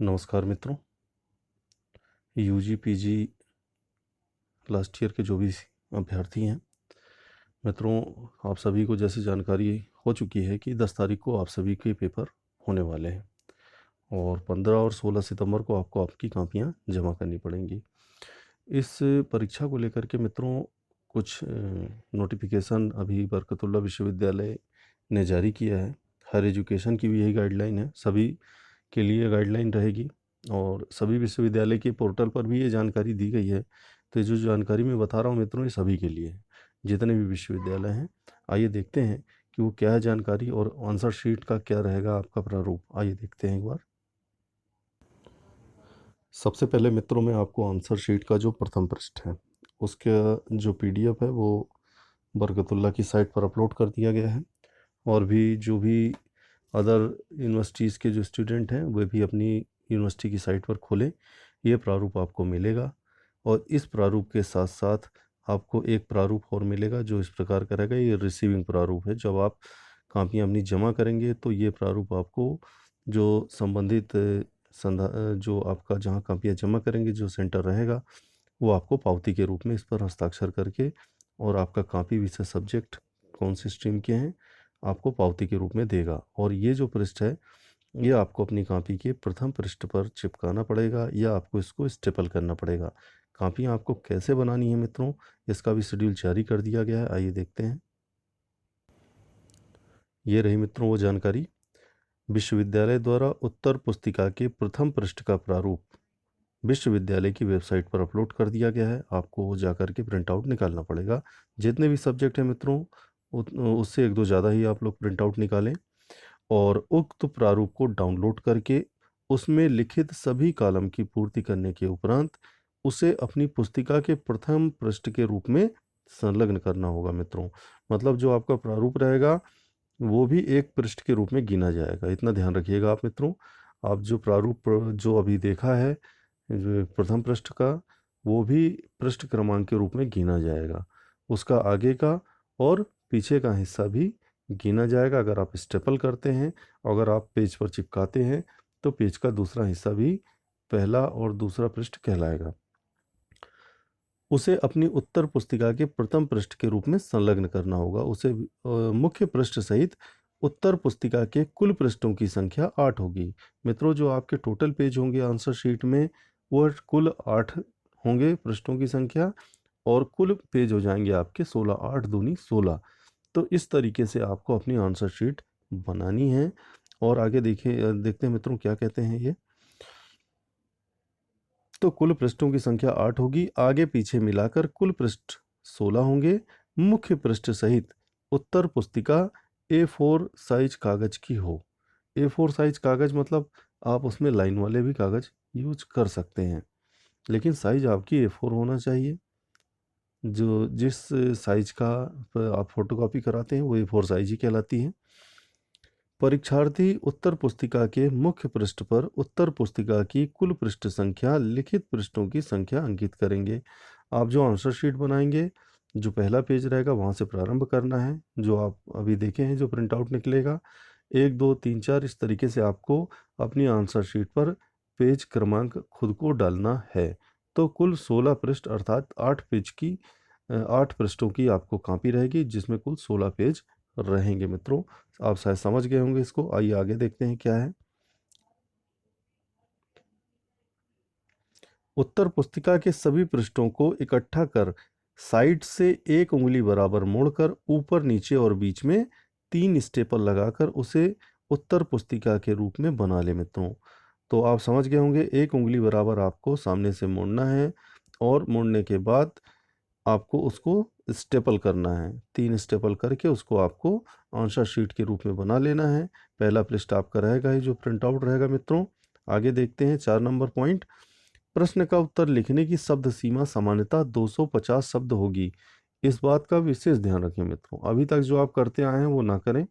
नमस्कार मित्रों। UG PG last year के जो भी अभ्यर्थी हैं मित्रों, आप सभी को जैसी जानकारी हो चुकी है कि 10 तारीख को आप सभी के पेपर होने वाले हैं और 15 और 16 सितंबर को आपको आपकी कापियां जमा करनी पड़ेंगी। इस परीक्षा को लेकर के मित्रों कुछ नोटिफिकेशन अभी बरकतुल्लाह विश्वविद्यालय ने जारी किया है। हर एजुकेशन की भी यही गाइडलाइन है, सभी के लिए गाइडलाइन रहेगी और सभी विश्वविद्यालय के पोर्टल पर भी ये जानकारी दी गई है। तो ये जो जानकारी मैं बता रहा हूँ मित्रों, ये सभी के लिए है, जितने भी विश्वविद्यालय हैं। आइए देखते हैं कि वो क्या है जानकारी और आंसर शीट का क्या रहेगा आपका प्रारूप। आइए देखते हैं एक बार। सबसे पहले मित्रों मैं आपको आंसर शीट का जो प्रथम पृष्ठ है उसका जो पीडीएफ है वो बरकतुल्लाह की साइट पर अपलोड कर दिया गया है और भी जो भी अदर यूनिवर्सिटीज़ के जो स्टूडेंट हैं वे भी अपनी यूनिवर्सिटी की साइट पर खोलें। ये प्रारूप आपको मिलेगा और इस प्रारूप के साथ साथ आपको एक प्रारूप और मिलेगा जो इस प्रकार का रहेगा। ये रिसीविंग प्रारूप है। जब आप कापियाँ अपनी जमा करेंगे तो ये प्रारूप आपको जो संबंधित जो आपका जहाँ कापियाँ जमा करेंगे जो सेंटर रहेगा वो आपको पावती के रूप में इस पर हस्ताक्षर करके और आपका कापी विषय सब्जेक्ट कौन सी स्ट्रीम के हैं आपको पावती के रूप में देगा। और ये जो पृष्ठ है ये आपको अपनी कापी के प्रथम पृष्ठ पर चिपकाना पड़ेगा या आपको इसको स्टेपल करना पड़ेगा। कापियाँ आपको कैसे बनानी है मित्रों, इसका भी शेड्यूल जारी कर दिया गया है। आइए देखते हैं। ये रही मित्रों वो जानकारी। विश्वविद्यालय द्वारा उत्तर पुस्तिका के प्रथम पृष्ठ का प्रारूप विश्वविद्यालय की वेबसाइट पर अपलोड कर दिया गया है। आपको जाकर के प्रिंट आउट निकालना पड़ेगा। जितने भी सब्जेक्ट हैं मित्रों उससे एक दो ज़्यादा ही आप लोग प्रिंट आउट निकालें और उक्त प्रारूप को डाउनलोड करके उसमें लिखित सभी कॉलम की पूर्ति करने के उपरांत उसे अपनी पुस्तिका के प्रथम पृष्ठ के रूप में संलग्न करना होगा मित्रों। मतलब जो आपका प्रारूप रहेगा वो भी एक पृष्ठ के रूप में गिना जाएगा। इतना ध्यान रखिएगा आप मित्रों। आप जो प्रारूप जो अभी देखा है जो प्रथम पृष्ठ का वो भी पृष्ठ क्रमांक के रूप में गिना जाएगा। उसका आगे का और पीछे का हिस्सा भी गिना जाएगा। अगर आप स्टेपल करते हैं, अगर आप पेज पर चिपकाते हैं तो पेज का दूसरा हिस्सा भी पहला और दूसरा पृष्ठ कहलाएगा। उसे अपनी उत्तर पुस्तिका के प्रथम पृष्ठ के रूप में संलग्न करना होगा। उसे मुख्य पृष्ठ सहित उत्तर पुस्तिका के कुल पृष्ठों की संख्या 8 होगी। मित्रों जो आपके टोटल पेज होंगे आंसर शीट में वो कुल 8 होंगे पृष्ठों की संख्या और कुल पेज हो जाएंगे आपके 16। 8 दूनी 16। तो इस तरीके से आपको अपनी आंसर शीट बनानी है। और आगे देखते हैं मित्रों क्या कहते हैं ये। तो कुल पृष्ठों की संख्या 8 होगी। आगे पीछे मिलाकर कुल पृष्ठ 16 होंगे। मुख्य पृष्ठ सहित उत्तर पुस्तिका A4 साइज कागज की हो। A4 साइज कागज मतलब आप उसमें लाइन वाले भी कागज यूज कर सकते हैं, लेकिन साइज आपकी A4 होना चाहिए। जो जिस साइज का आप फोटोकॉपी कराते हैं वो A4 साइज ही कहलाती है। परीक्षार्थी उत्तर पुस्तिका के मुख्य पृष्ठ पर उत्तर पुस्तिका की कुल पृष्ठ संख्या लिखित पृष्ठों की संख्या अंकित करेंगे। आप जो आंसर शीट बनाएंगे जो पहला पेज रहेगा वहाँ से प्रारंभ करना है। जो आप अभी देखे हैं जो प्रिंट आउट निकलेगा 1 2 3 4 इस तरीके से आपको अपनी आंसर शीट पर पेज क्रमांक खुद को डालना है। तो कुल 16 पृष्ठ अर्थात 8 पेज की 8 पृष्ठों की आपको कॉपी रहेगी जिसमें कुल 16 पेज रहेंगे। मित्रों आप शायद समझ गए होंगे इसको। आइए आगे देखते हैं क्या है। उत्तर पुस्तिका के सभी पृष्ठों को इकट्ठा कर साइड से 1 उंगली बराबर मोड़कर ऊपर नीचे और बीच में 3 स्टेपल लगाकर उसे उत्तर पुस्तिका के रूप में बना ले मित्रों। तो आप समझ गए होंगे 1 उंगली बराबर आपको सामने से मोड़ना है और मोड़ने के बाद आपको उसको स्टेपल करना है। 3 स्टेपल करके उसको आपको आंसर शीट के रूप में बना लेना है। पहला पृष्ठ आपका रहेगा ही जो प्रिंट आउट रहेगा मित्रों। आगे देखते हैं 4 नंबर पॉइंट। प्रश्न का उत्तर लिखने की शब्द सीमा सामान्यतः 250 शब्द होगी। इस बात का विशेष ध्यान रखें मित्रों, अभी तक जो आप करते आए हैं वो ना करें।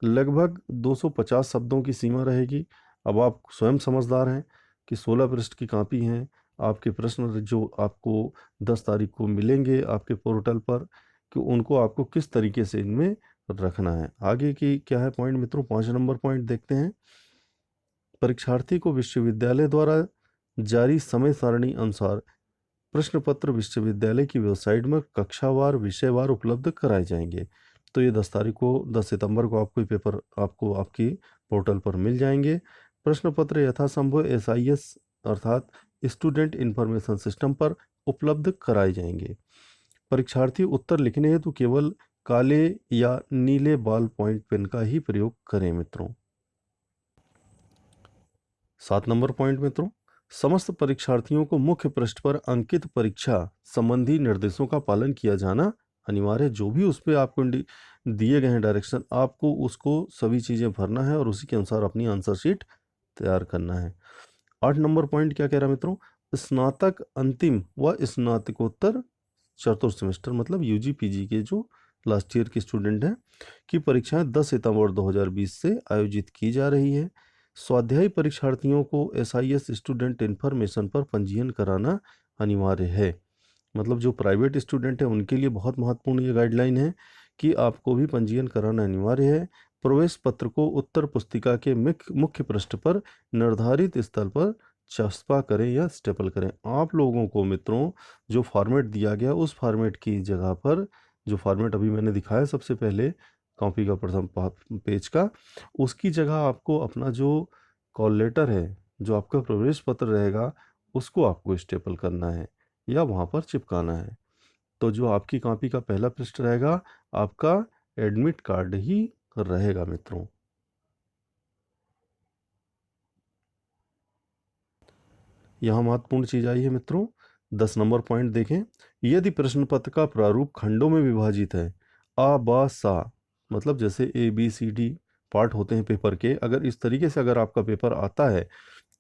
लगभग 250 शब्दों की सीमा रहेगी। अब आप स्वयं समझदार हैं कि 16 पृष्ठ की कॉपी हैं। आपके प्रश्न जो आपको 10 तारीख को मिलेंगे आपके पोर्टल पर कि उनको आपको किस तरीके से इनमें रखना है। आगे की क्या है पॉइंट मित्रों, 5 नंबर पॉइंट देखते हैं। परीक्षार्थी को विश्वविद्यालय द्वारा जारी समय सारणी अनुसार प्रश्न पत्र विश्वविद्यालय की वेबसाइट में कक्षावार विषयवार उपलब्ध कराए जाएंगे। तो ये 10 तारीख को 10 सितंबर को आपको ये पेपर आपको आपकी पोर्टल पर मिल जाएंगे। प्रश्न पत्र यथासंभव SIS अर्थात स्टूडेंट इंफॉर्मेशन सिस्टम पर उपलब्ध कराए जाएंगे। परीक्षार्थी उत्तर लिखने हेतु केवल काले या नीले बॉल पॉइंट पेन का ही प्रयोग करें मित्रों। 7 नंबर पॉइंट मित्रों, समस्त परीक्षार्थियों को मुख्य पृष्ठ पर अंकित परीक्षा संबंधी निर्देशों का पालन किया जाना अनिवार्य है। जो भी उस पर आपको दिए गए हैं डायरेक्शन, आपको उसको सभी चीज़ें भरना है और उसी के अनुसार अपनी आंसर शीट तैयार करना है। 8 नंबर पॉइंट क्या कह रहा है मित्रों, स्नातक अंतिम व स्नातकोत्तर चतुर्थ सेमेस्टर मतलब UG PG के जो लास्ट ईयर के स्टूडेंट हैं की परीक्षाएं 10 सितंबर 2020 से आयोजित की जा रही है। स्वाध्यायी परीक्षार्थियों को SIS स्टूडेंट इन्फॉर्मेशन पर पंजीयन कराना अनिवार्य है। मतलब जो प्राइवेट स्टूडेंट है उनके लिए बहुत महत्वपूर्ण ये गाइडलाइन है कि आपको भी पंजीयन कराना अनिवार्य है। प्रवेश पत्र को उत्तर पुस्तिका के मुख्य पृष्ठ पर निर्धारित स्थल पर चस्पा करें या स्टेपल करें। आप लोगों को मित्रों जो फॉर्मेट दिया गया उस फॉर्मेट की जगह पर, जो फॉर्मेट अभी मैंने दिखाया सबसे पहले कॉपी का प्रथम पेज का, उसकी जगह आपको अपना जो कॉल लेटर है, जो आपका प्रवेश पत्र रहेगा, उसको आपको स्टेपल करना है या वहाँ पर चिपकाना है। तो जो आपकी कॉपी का पहला पृष्ठ रहेगा आपका एडमिट कार्ड ही रहेगा मित्रों। यहाँ महत्वपूर्ण चीज आई है मित्रों, 10 नंबर पॉइंट देखें। यदि प्रश्न पत्र का प्रारूप खंडों में विभाजित है, आ बा सा मतलब जैसे ABCD पार्ट होते हैं पेपर के, अगर इस तरीके से अगर आपका पेपर आता है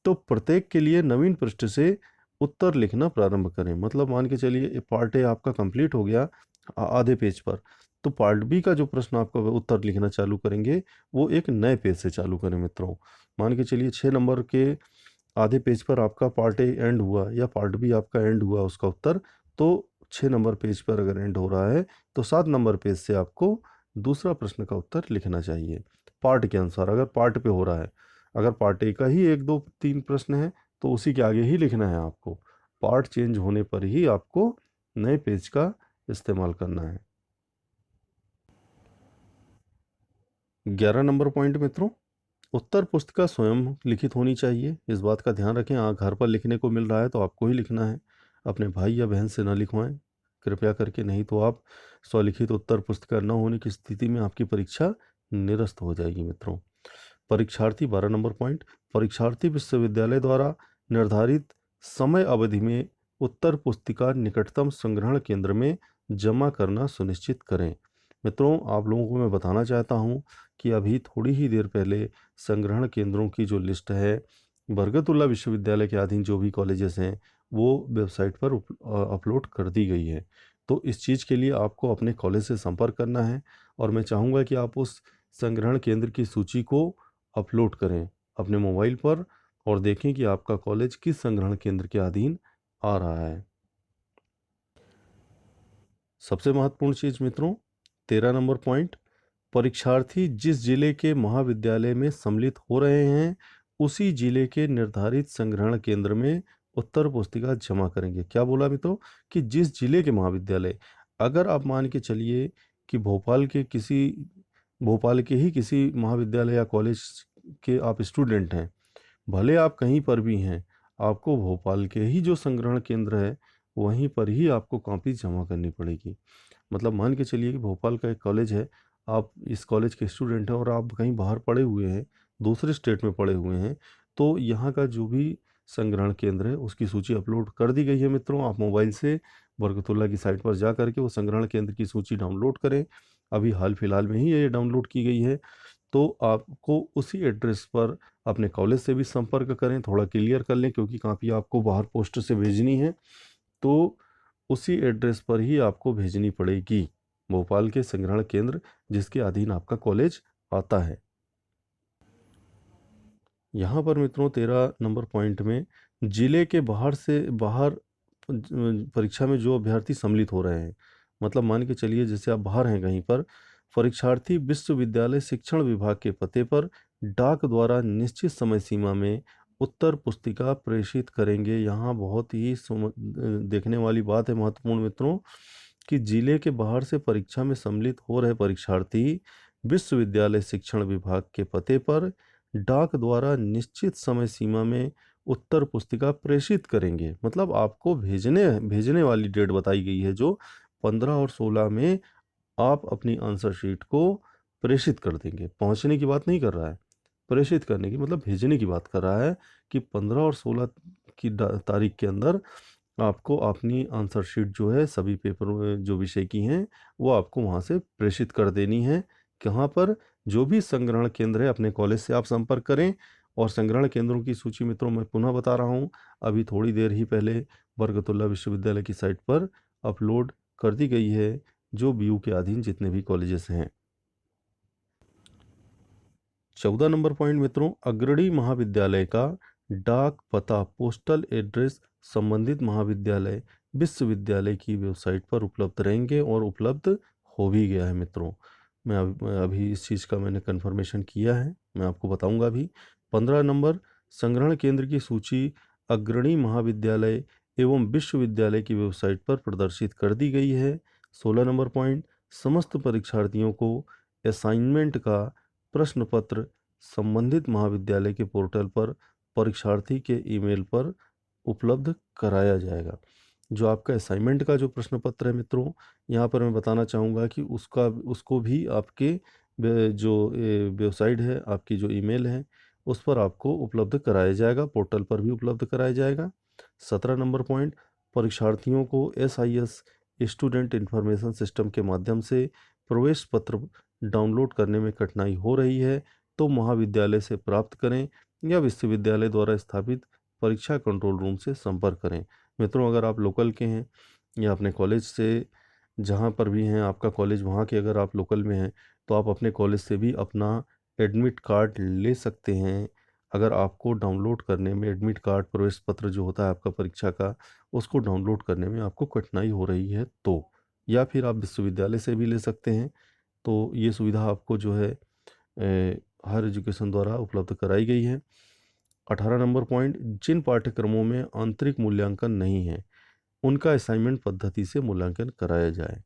तो प्रत्येक के लिए नवीन पृष्ठ से उत्तर लिखना प्रारंभ करें। मतलब मान के चलिए पार्ट A आपका कंप्लीट हो गया आधे पेज पर, तो पार्ट B का जो प्रश्न आपका उत्तर लिखना चालू करेंगे वो एक नए पेज से चालू करें मित्रों। मान के चलिए 6 नंबर के आधे पेज पर आपका पार्ट A एंड हुआ या पार्ट B आपका एंड हुआ उसका उत्तर, तो 6 नंबर पेज पर अगर एंड हो रहा है तो 7 नंबर पेज से आपको दूसरा प्रश्न का उत्तर लिखना चाहिए पार्ट के अनुसार। अगर पार्ट पे हो रहा है, अगर पार्ट A का ही 1 2 3 प्रश्न है तो उसी के आगे ही लिखना है आपको। पार्ट चेंज होने पर ही आपको नए पेज का इस्तेमाल करना है। 11 नंबर पॉइंट मित्रों, उत्तर पुस्तिका स्वयं लिखित होनी चाहिए। इस बात का ध्यान रखें, घर पर लिखने को मिल रहा है तो आपको ही लिखना है, अपने भाई या बहन से ना लिखवाएं कृपया करके, नहीं तो आप स्वलिखित उत्तर पुस्तिका न होने की स्थिति में आपकी परीक्षा निरस्त हो जाएगी मित्रों। परीक्षार्थी 12 नंबर पॉइंट, परीक्षार्थी विश्वविद्यालय द्वारा निर्धारित समय अवधि में उत्तर पुस्तिका निकटतम संग्रहण केंद्र में जमा करना सुनिश्चित करें। मित्रों आप लोगों को मैं बताना चाहता हूं कि अभी थोड़ी ही देर पहले संग्रहण केंद्रों की जो लिस्ट है बरकतुल्लाह विश्वविद्यालय के अधीन जो भी कॉलेजेस हैं वो वेबसाइट पर अपलोड कर दी गई है। तो इस चीज़ के लिए आपको अपने कॉलेज से संपर्क करना है और मैं चाहूँगा कि आप उस संग्रहण केंद्र की सूची को अपलोड करें अपने मोबाइल पर और देखें कि आपका कॉलेज किस संग्रहण केंद्र के अधीन आ रहा है। सबसे महत्वपूर्ण चीज़ मित्रों 13 नंबर पॉइंट, परीक्षार्थी जिस जिले के महाविद्यालय में सम्मिलित हो रहे हैं उसी जिले के निर्धारित संग्रहण केंद्र में उत्तर पुस्तिका जमा करेंगे। क्या बोला मित्रों कि जिस जिले के महाविद्यालय, अगर आप मान के चलिए कि भोपाल के ही किसी महाविद्यालय या कॉलेज के आप स्टूडेंट हैं, भले आप कहीं पर भी हैं, आपको भोपाल के ही जो संग्रहण केंद्र है वहीं पर ही आपको कॉपी जमा करनी पड़ेगी। मतलब मान के चलिए कि भोपाल का एक कॉलेज है, आप इस कॉलेज के स्टूडेंट हैं और आप कहीं बाहर पड़े हुए हैं, दूसरे स्टेट में पड़े हुए हैं, तो यहाँ का जो भी संग्रहण केंद्र है उसकी सूची अपलोड कर दी गई है मित्रों। आप मोबाइल से बरकतुल्लाह की साइट पर जा करके वो संग्रहण केंद्र की सूची डाउनलोड करें। अभी हाल फिलहाल में ही ये डाउनलोड की गई है। तो आपको उसी एड्रेस पर अपने कॉलेज से भी संपर्क करें, थोड़ा क्लियर कर लें क्योंकि कॉपी आपको बाहर पोस्ट से भेजनी है तो उसी एड्रेस पर ही आपको भेजनी पड़ेगी, भोपाल के संग्रहण केंद्र जिसके अधीन आपका कॉलेज आता है। यहाँ पर मित्रों 13 नंबर पॉइंट में जिले के बाहर परीक्षा में जो अभ्यर्थी सम्मिलित हो रहे हैं, मतलब मान के चलिए जैसे आप बाहर हैं कहीं पर, परीक्षार्थी विश्वविद्यालय शिक्षण विभाग के पते पर डाक द्वारा निश्चित समय सीमा में उत्तर पुस्तिका प्रेषित करेंगे। यहाँ बहुत ही देखने वाली बात है महत्वपूर्ण मित्रों, कि जिले के बाहर से परीक्षा में सम्मिलित हो रहे परीक्षार्थी विश्वविद्यालय शिक्षण विभाग के पते पर डाक द्वारा निश्चित समय सीमा में उत्तर पुस्तिका प्रेषित करेंगे। मतलब आपको भेजने वाली डेट बताई गई है, जो 15 और 16 में आप अपनी आंसर शीट को प्रेषित कर देंगे। पहुंचने की बात नहीं कर रहा है, प्रेषित करने की मतलब भेजने की बात कर रहा है कि 15 और 16 की तारीख के अंदर आपको अपनी आंसर शीट जो है सभी पेपर जो विषय की हैं वो आपको वहाँ से प्रेषित कर देनी है। कहाँ पर? जो भी संग्रहण केंद्र है अपने कॉलेज से आप संपर्क करें। और संग्रहण केंद्रों की सूची मित्रों मैं पुनः बता रहा हूँ, अभी थोड़ी देर ही पहले बरकतुल्लाह विश्वविद्यालय की साइट पर अपलोड कर दी गई है, जो बीयू के अधीन जितने भी कॉलेजेस हैं। 14 नंबर पॉइंट मित्रों, अग्रणी महाविद्यालय का डाक पता पोस्टल एड्रेस संबंधित महाविद्यालय विश्वविद्यालय की वेबसाइट पर उपलब्ध रहेंगे और उपलब्ध हो भी गया है मित्रों। मैं अभी इस चीज़ का मैंने कन्फर्मेशन किया है, मैं आपको बताऊंगा अभी। 15 नंबर, संग्रहण केंद्र की सूची अग्रणी महाविद्यालय एवं विश्वविद्यालय की वेबसाइट पर प्रदर्शित कर दी गई है। 16 नंबर पॉइंट, समस्त परीक्षार्थियों को असाइनमेंट का प्रश्न पत्र संबंधित महाविद्यालय के पोर्टल पर परीक्षार्थी के ईमेल पर उपलब्ध कराया जाएगा। जो आपका असाइनमेंट का जो प्रश्न पत्र है मित्रों, यहाँ पर मैं बताना चाहूँगा कि उसको भी आपके जो वेबसाइट है, आपकी जो ईमेल है, उस पर आपको उपलब्ध कराया जाएगा, पोर्टल पर भी उपलब्ध कराया जाएगा। 17 नंबर पॉइंट, परीक्षार्थियों को SIS स्टूडेंट इंफॉर्मेशन सिस्टम के माध्यम से प्रवेश पत्र डाउनलोड करने में कठिनाई हो रही है तो महाविद्यालय से प्राप्त करें या विश्वविद्यालय द्वारा स्थापित परीक्षा कंट्रोल रूम से संपर्क करें। मित्रों, अगर आप लोकल के हैं या अपने कॉलेज से जहाँ पर भी हैं आपका कॉलेज, वहाँ के अगर आप लोकल में हैं तो आप अपने कॉलेज से भी अपना एडमिट कार्ड ले सकते हैं। अगर आपको डाउनलोड करने में एडमिट कार्ड, प्रवेश पत्र जो होता है आपका परीक्षा का, उसको डाउनलोड करने में आपको कठिनाई हो रही है तो, या फिर आप विश्वविद्यालय से भी ले सकते हैं। तो ये सुविधा आपको जो है हायर एजुकेशन द्वारा उपलब्ध कराई गई है। 18 नंबर पॉइंट, जिन पाठ्यक्रमों में आंतरिक मूल्यांकन नहीं है उनका असाइनमेंट पद्धति से मूल्यांकन कराया जाए।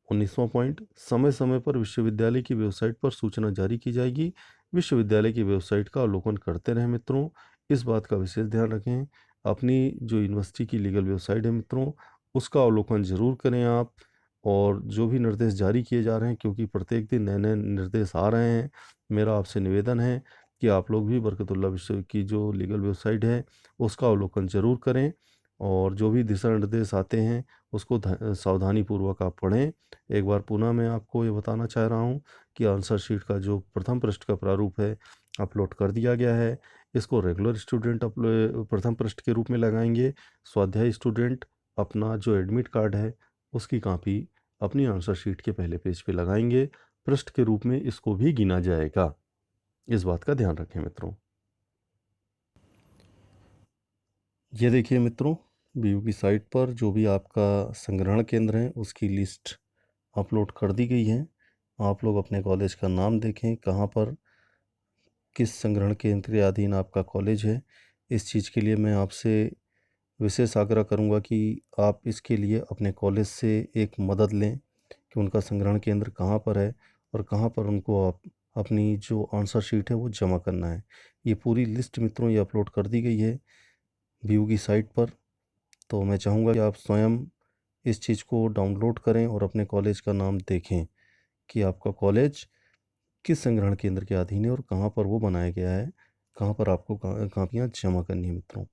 19वां पॉइंट, समय समय पर विश्वविद्यालय की वेबसाइट पर सूचना जारी की जाएगी। विश्वविद्यालय की वेबसाइट का अवलोकन करते रहें मित्रों, इस बात का विशेष ध्यान रखें। अपनी जो यूनिवर्सिटी की लीगल वेबसाइट है मित्रों, उसका अवलोकन जरूर करें आप। और जो भी निर्देश जारी किए जा रहे हैं, क्योंकि प्रत्येक दिन नए नए निर्देश आ रहे हैं, मेरा आपसे निवेदन है कि आप लोग भी बरकतुल्लाह विश्व की जो लीगल वेबसाइट है उसका अवलोकन जरूर करें और जो भी दिशा निर्देश आते हैं उसको सावधानीपूर्वक आप पढ़ें। एक बार पुनः मैं आपको ये बताना चाह रहा हूँ कि आंसर शीट का जो प्रथम पृष्ठ का प्रारूप है अपलोड कर दिया गया है। इसको रेगुलर स्टूडेंट प्रथम पृष्ठ के रूप में लगाएंगे। स्वाध्याय स्टूडेंट अपना जो एडमिट कार्ड है उसकी कॉपी अपनी आंसर शीट के पहले पेज पे लगाएंगे। पृष्ठ के रूप में इसको भी गिना जाएगा, इस बात का ध्यान रखें मित्रों। ये देखिए मित्रों, बीयू की साइट पर जो भी आपका संग्रहण केंद्र है उसकी लिस्ट अपलोड कर दी गई है। आप लोग अपने कॉलेज का नाम देखें, कहाँ पर किस संग्रहण केंद्र के अधीन आपका कॉलेज है। इस चीज़ के लिए मैं आपसे विशेष आग्रह करूंगा कि आप इसके लिए अपने कॉलेज से एक मदद लें कि उनका संग्रहण केंद्र कहाँ पर है और कहाँ पर उनको आप अपनी जो आंसर शीट है वो जमा करना है। ये पूरी लिस्ट मित्रों ये अपलोड कर दी गई है बीयू की साइट पर। तो मैं चाहूँगा कि आप स्वयं इस चीज़ को डाउनलोड करें और अपने कॉलेज का नाम देखें कि आपका कॉलेज किस संग्रहण केंद्र के अधीन है और कहाँ पर वो बनाया गया है, कहाँ पर आपको कापियाँ जमा करनी है मित्रों।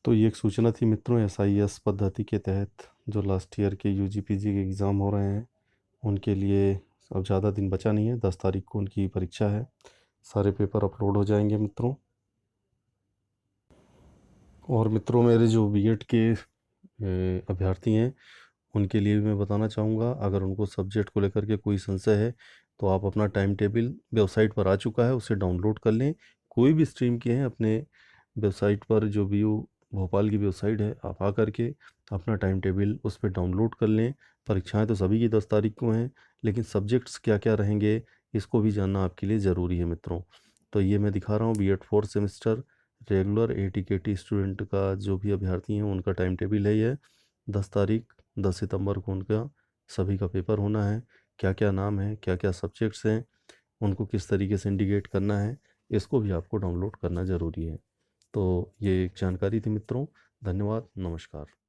तो ये एक सूचना थी मित्रों SIS पद्धति के तहत जो लास्ट ईयर के UG PG के एग्ज़ाम हो रहे हैं उनके लिए। अब ज़्यादा दिन बचा नहीं है, 10 तारीख को उनकी परीक्षा है। सारे पेपर अपलोड हो जाएंगे मित्रों। और मित्रों, मेरे जो BEd के अभ्यर्थी हैं उनके लिए भी मैं बताना चाहूँगा, अगर उनको सब्जेक्ट को लेकर के कोई संशय है तो आप अपना टाइम टेबल वेबसाइट पर आ चुका है, उसे डाउनलोड कर लें। कोई भी स्ट्रीम के हैं अपने वेबसाइट पर, जो BU भोपाल की वेबसाइट है, आप आ करके अपना टाइम टेबल उस पर डाउनलोड कर लें परीक्षाएं तो सभी की 10 तारीख को हैं, लेकिन सब्जेक्ट्स क्या क्या रहेंगे इसको भी जानना आपके लिए ज़रूरी है मित्रों। तो ये मैं दिखा रहा हूँ B.Ed 4th semester regular AT-KT student का जो भी अभ्यर्थी हैं उनका टाइम टेबल है ये। 10 तारीख 10 सितंबर को उनका सभी का पेपर होना है। क्या क्या नाम है, क्या क्या सब्जेक्ट्स हैं, उनको किस तरीके से इंडिकेट करना है, इसको भी आपको डाउनलोड करना ज़रूरी है। तो ये एक जानकारी थी मित्रों। धन्यवाद, नमस्कार।